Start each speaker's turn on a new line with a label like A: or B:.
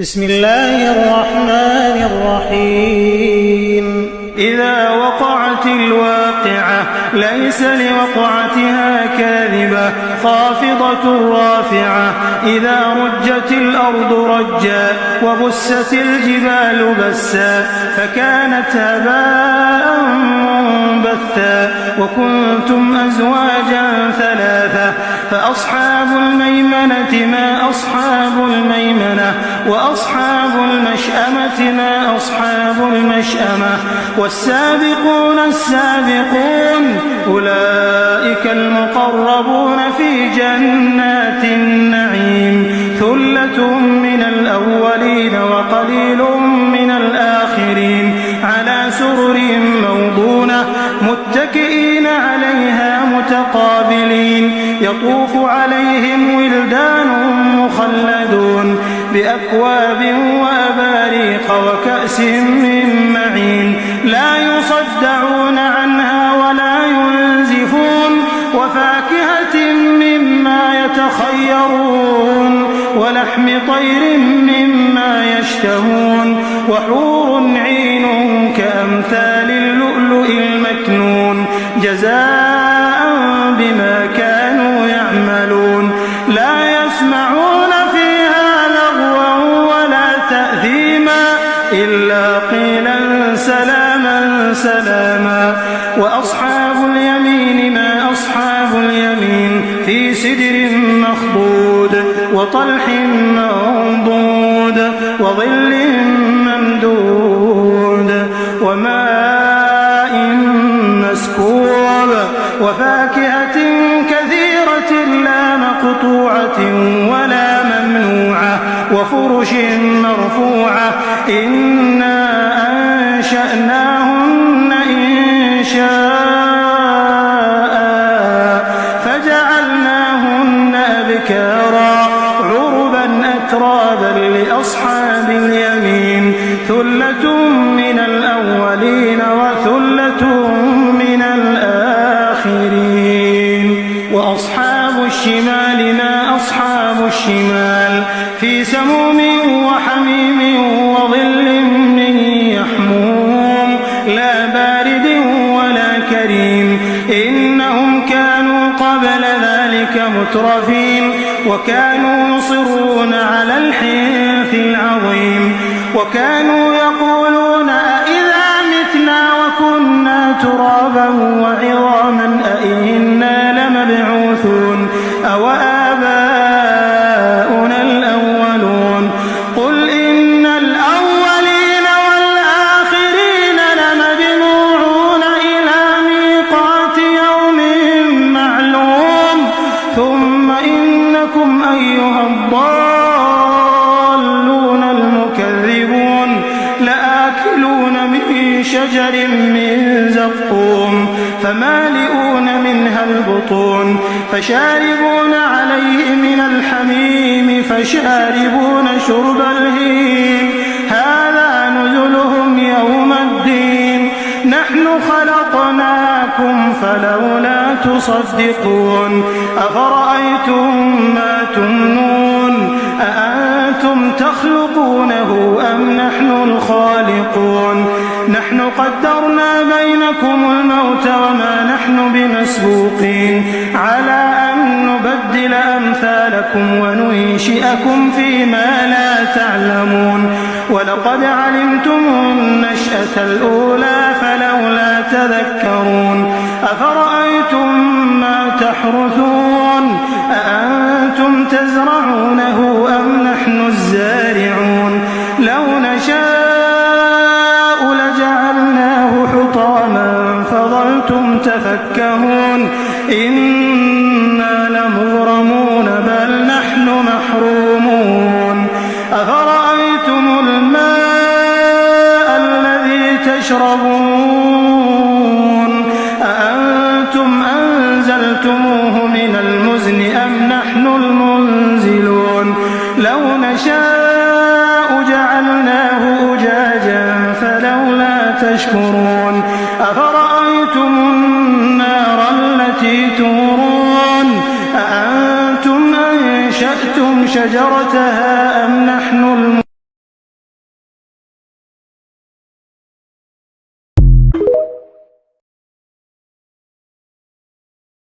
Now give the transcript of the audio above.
A: بسم الله الرحمن الرحيم
B: إذا وقعت الواقعة ليس لوقعتها كاذبة خافضة رافعة إذا رجت الأرض رجا وبست الجبال بسا فكانت هباء منبثا وكنتم أزواجا ثلاثة فأصحاب الميمنة ما أصحاب الميمنة وأصحاب المشأمة ما أصحاب المشأمة والسابقون السابقون أولئك المقربون في جنات النعيم ثلة من الأولين وقليل من الآخرين على سرر موضونة متكئين عليها متقابلين يطوف عليهم ولدان مخلدون بأكواب وأباريق وكأس من معين لا يصدعون عنها ولا ينزفون وفاكهة مما يتخيرون ولحم طير مما يشتهون وحور عين كأمثال اللؤلؤ المكنون جزاء بما كانوا يعملون لا يسمعون فيها لغوا ولا تأثيما إلا قيلا سلاما سلاما وأصحاب اليمين ما أصحاب اليمين في سدر مخضود وطلح منضود وظل ممدود وماء مسكوب وفاكهة كثيرة لا مقطوعة ولا ممنوعة وفرش مرفوعة إنا أنشأناهن إنشاء فجعلناهن أبكارا عربا أترابا لأصحاب اليمين ثلة من الأولين وثلة من الآخرين وأصحاب الشمال ما أصحاب الشمال في سموم وحميم وظل من يحموم لا بارد ولا كريم إنهم كانوا قبل ذلك مترفين وكانوا يصرون على الحنث العظيم وكانوا يقولون أئذا متنا وكنا ترابا وعظاما أئنا لمبعوثون أو آباؤنا الأولون قل إن الأولين والآخرين لمجموعون إلى ميقات يوم معلوم ثم إنكم أيها الضالون المكذبون لآكلون من شجر من زقوم فمالئون منها البطون فشاربون عليه من الحميم فشاربون شرب الهيم هذا نزلهم يوم الدين نحن خلقناكم فلولا تصدقون أفرأيتم ما تمنون أأنتم تخلقونه أم نحن الخالقون نحن قدرنا بينكم الموت وما نحن بمسبوقين على أن نبدل أمثالكم وننشئكم فيما لا تعلمون ولقد علمتم النشأة الأولى فلولا تذكرون أفرأيتم ما تحرثون أأنتم تزرعونه أم نحن الزارعون لو نشاء لجعلناه حطاما فظلتم تفكهون إنا لمغرمون بل نحن محرومون أفرأيتم الماء الذي تشربون أأنتم أنزلتموه من المزن أم نحن المنزلون لو نشاء جعلناه أجاجا فلولا تشكرون أفرأيتم النار التي تورون أأنتم أنشأتم شجرتها أم نحن